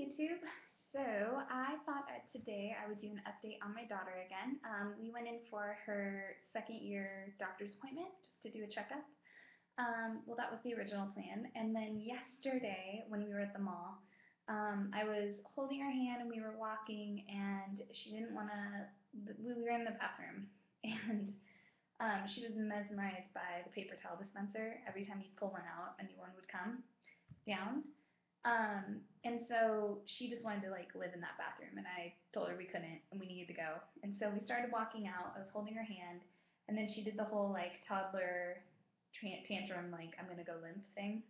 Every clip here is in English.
YouTube. So I thought that today I would do an update on my daughter again. We went in for her second year doctor's appointment just to do a checkup. Well, that was the original plan. And then yesterday when we were at the mall, I was holding her hand and we were walking and she didn't want to, we were in the bathroom and she was mesmerized by the paper towel dispenser. Every time you'd pull one out, a new one would come down. And so she just wanted to live in that bathroom, and I told her we couldn't and we needed to go. And so we started walking out. I was holding her hand, and then she did the whole toddler tantrum, I'm gonna go limp thing,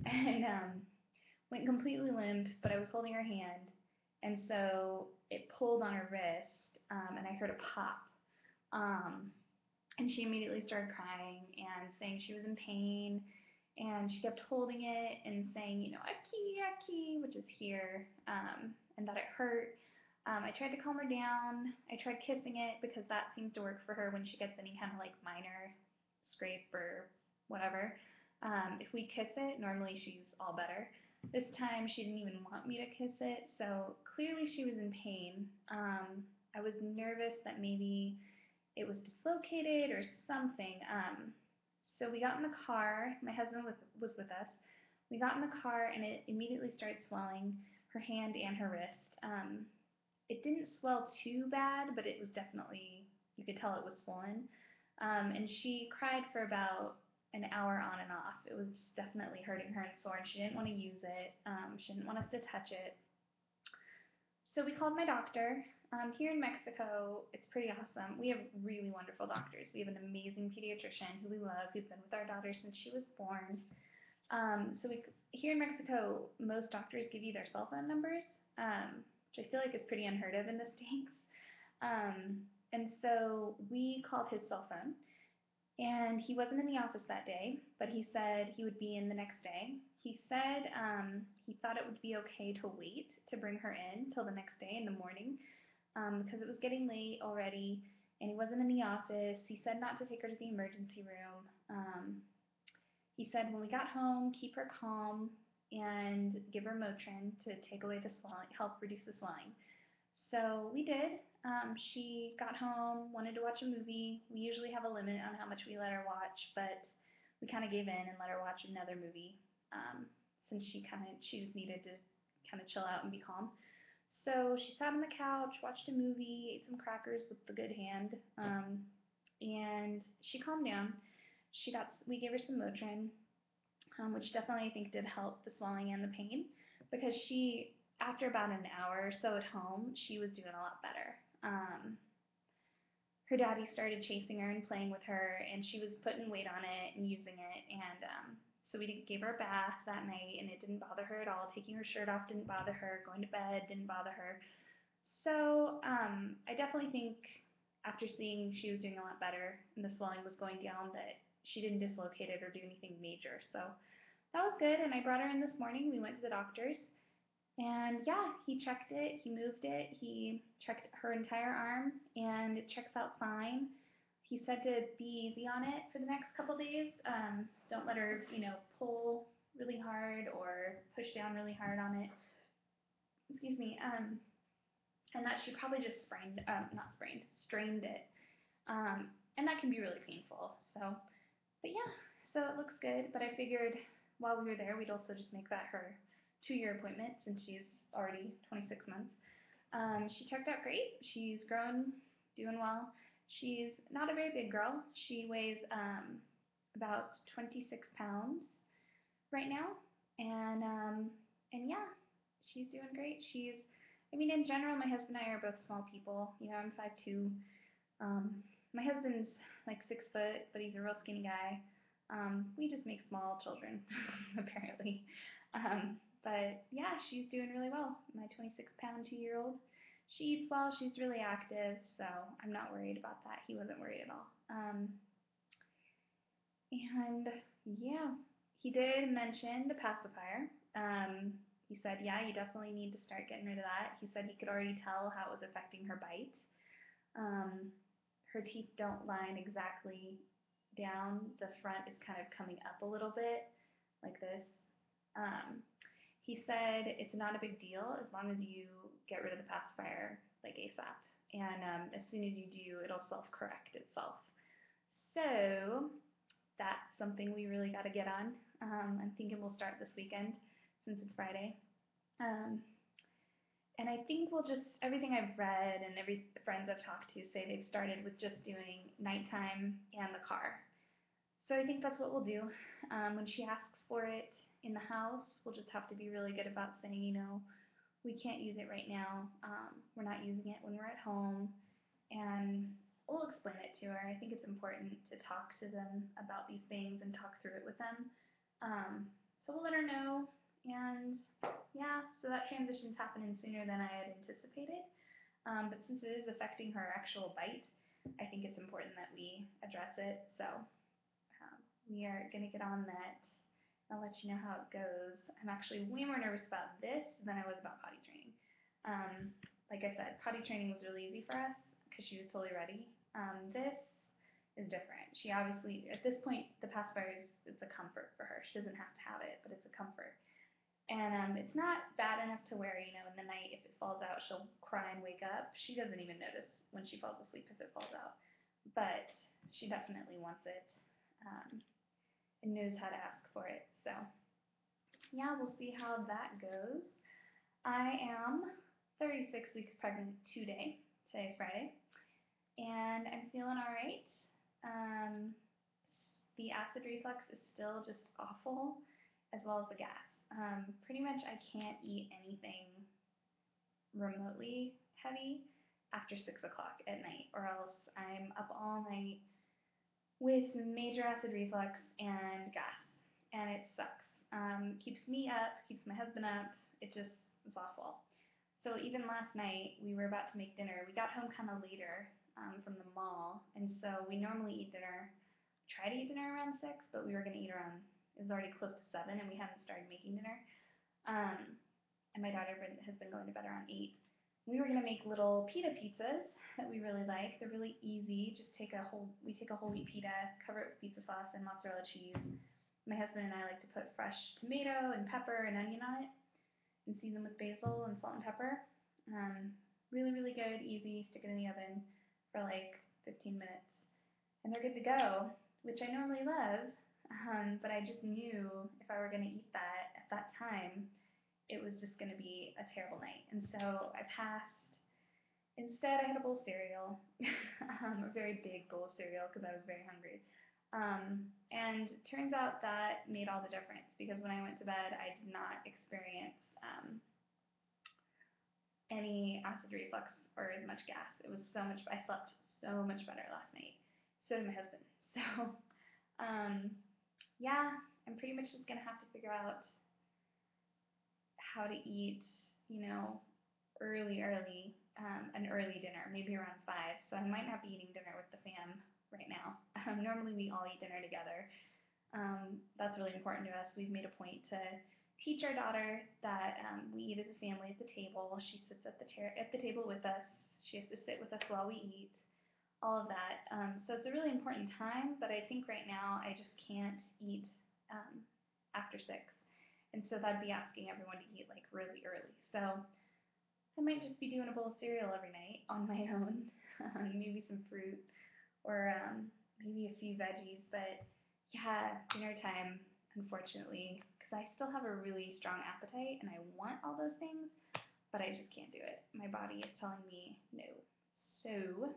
and went completely limp. But I was holding her hand, and so it pulled on her wrist, and I heard a pop. And she immediately started crying and saying she was in pain, and she kept holding it and saying, aki, aki, which is here, and that it hurt. I tried to calm her down. I tried kissing it because that seems to work for her when she gets any kind of minor scrape or whatever. If we kiss it, normally she's all better. This time she didn't even want me to kiss it, so clearly she was in pain. I was nervous that maybe it was dislocated or something. So we got in the car. My husband was with us. We got in the car and it immediately started swelling, her hand and her wrist. It didn't swell too bad, but it was definitely, you could tell it was swollen. And she cried for about an hour on and off. It was definitely hurting her and sore, and she didn't want to use it. She didn't want us to touch it. So we called my doctor. Here in Mexico, it's pretty awesome. We have really wonderful doctors. We have an amazing pediatrician who we love, who's been with our daughter since she was born. Here in Mexico, most doctors give you their cell phone numbers, which I feel like is pretty unheard of in the States. And so we called his cell phone, and he wasn't in the office that day, but he said he would be in the next day. He said he thought it would be okay to wait to bring her in till the next day in the morning, because it was getting late already, and he wasn't in the office. He said not to take her to the emergency room. He said when we got home, keep her calm and give her Motrin to take away the swelling, help reduce the swelling. So we did. She got home, wanted to watch a movie. We usually have a limit on how much we let her watch, but we kind of gave in and let her watch another movie, since she just needed to kind of chill out and be calm. So she sat on the couch, watched a movie, ate some crackers with the good hand, and she calmed down. We gave her some Motrin, which definitely I think did help the swelling and the pain, because after about an hour or so at home, she was doing a lot better. Her daddy started chasing her and playing with her, and she was putting weight on it and using it, and so we gave her a bath that night, and it didn't bother her at all. Taking her shirt off didn't bother her. Going to bed didn't bother her. So I definitely think after seeing she was doing a lot better and the swelling was going down, that she didn't dislocate it or do anything major. So that was good, and I brought her in this morning. We went to the doctor's, and yeah, he checked it, he moved it, he checked her entire arm, and it checks out fine. He said to be easy on it for the next couple days. Don't let her, pull really hard or push down really hard on it. Excuse me. And that she probably just strained it. And that can be really painful. But yeah, so it looks good. But I figured while we were there, we'd also just make that her 2-year appointment since she's already 26 months. She checked out great. She's grown, doing well. She's not a very big girl. She weighs about 26 pounds right now, and yeah, she's doing great. In general, my husband and I are both small people. I'm 5'2". My husband's 6 foot, but he's a real skinny guy. We just make small children, apparently. But yeah, she's doing really well. My 26-pound 2-year-old. She eats well. She's really active, so I'm not worried about that. He wasn't worried at all. And yeah, he did mention the pacifier. He said, yeah, you definitely need to start getting rid of that. He said he could already tell how it was affecting her bite. Her teeth don't line exactly down. The front is kind of coming up a little bit, like this. he said it's not a big deal as long as you get rid of the pacifier like ASAP. And as soon as you do, it'll self-correct itself. So that's something we really got to get on. I'm thinking we'll start this weekend since it's Friday. Um, and I think we'll just, everything I've read and every friends I've talked to say they've started with just doing nighttime and the car. So I think that's what we'll do. When she asks for it in the house, we'll just have to be really good about saying, you know, we can't use it right now. We're not using it when we're at home. And we'll explain it to her. I think it's important to talk to them about these things and talk through it with them. So we'll let her know. And yeah, so that transition's happening sooner than I had anticipated. But since it is affecting her actual bite, I think it's important that we address it. So we are going to get on that. I'll let you know how it goes. I'm actually way more nervous about this than I was about potty training. Like I said, potty training was really easy for us because she was totally ready. This is different. She obviously, at this point, the pacifier it's a comfort for her. She doesn't have to have it, but it's a comfort. And it's not bad enough to where, you know, in the night, if it falls out, she'll cry and wake up. She doesn't even notice when she falls asleep if it falls out. But she definitely wants it and knows how to ask for it. So, yeah, we'll see how that goes. I am 36 weeks pregnant today. Today's Friday. And I'm feeling all right. The acid reflux is still just awful, as well as the gas. Pretty much I can't eat anything remotely heavy after 6 o'clock at night, or else I'm up all night with major acid reflux and gas, and it sucks. Keeps me up, keeps my husband up. It's awful. So even last night, we were about to make dinner. We got home kind of later from the mall, and so we normally eat dinner. Try to eat dinner around 6, but we were going to eat around, it was already close to 7, and we hadn't started making dinner. And my daughter has been going to bed around 8. We were going to make little pita pizzas that we really like. They're really easy. Just we take a whole wheat pita, cover it with pizza sauce and mozzarella cheese. My husband and I like to put fresh tomato and pepper and onion on it and season with basil and salt and pepper. Really, really good, easy. Stick it in the oven for like 15 minutes. And they're good to go, which I normally love, but I just knew if I were going to eat that at that time, it was just going to be a terrible night. And so I passed. Instead, I had a bowl of cereal, a very big bowl of cereal because I was very hungry. And it turns out that made all the difference because when I went to bed, I did not experience any acid reflux or as much gas. It was so much, I slept so much better last night. So did my husband. So, yeah, I'm pretty much just going to have to figure out how to eat, you know, early, an early dinner, maybe around 5. So I might not be eating dinner with the fam right now. Normally we all eat dinner together. That's really important to us. We've made a point to teach our daughter that we eat as a family at the table. She sits at the table with us. She has to sit with us while we eat. All of that. So it's a really important time, but I think right now I just can't eat after 6. And so that'd be asking everyone to eat like really early. So I might just be doing a bowl of cereal every night on my own, maybe some fruit or maybe a few veggies. But yeah, dinner time, unfortunately, because I still have a really strong appetite and I want all those things, but I just can't do it. My body is telling me no. So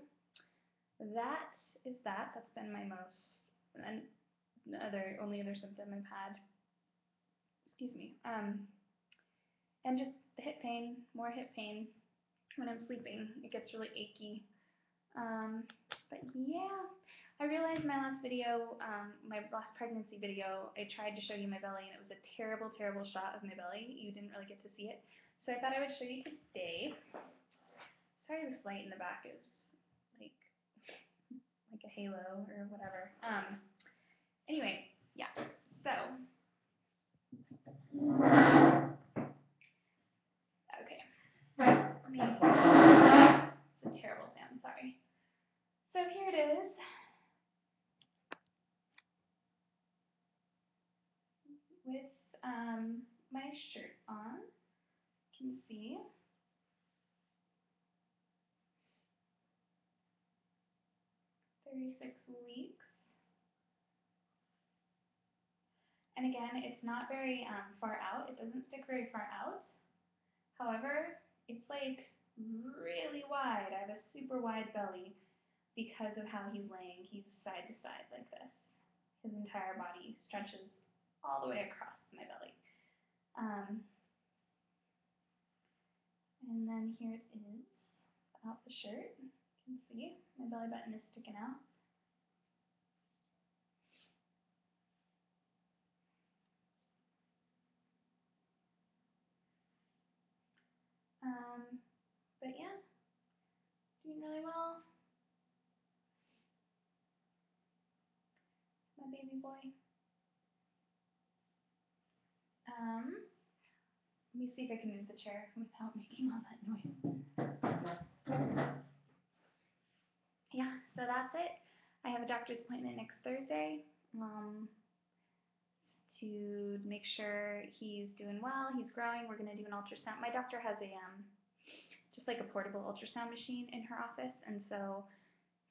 that is that. That's been my only other symptom I've had. Excuse me. And just the hip pain, more hip pain when I'm sleeping. It gets really achy. But yeah, I realized my last video, my last pregnancy video, I tried to show you my belly and it was a terrible, terrible shot of my belly. You didn't really get to see it. So I thought I would show you today. Sorry this light in the back is like a halo or whatever. Anyway, yeah, so, okay, it's a terrible sound, sorry. So here it is, with my my shirt on. You can see. 36 weeks. And again, it's not very far out. It doesn't stick very far out. However, it's like really wide. I have a super wide belly because of how he's laying. He's side to side like this. His entire body stretches all the way across my belly. And then here it is without the shirt. You can see my belly button is sticking out. But yeah, doing really well. My baby boy. Let me see if I can move the chair without making all that noise. Yeah, so that's it. I have a doctor's appointment next Thursday to make sure he's doing well, he's growing. We're going to do an ultrasound. My doctor has a just like a portable ultrasound machine in her office, and so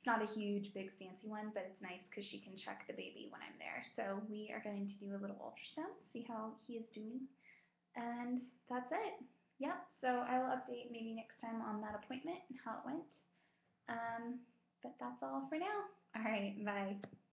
it's not a huge, big, fancy one, but it's nice because she can check the baby when I'm there. So we are going to do a little ultrasound, see how he is doing, and that's it. Yep, so I will update maybe next time on that appointment and how it went. But that's all for now. All right, bye.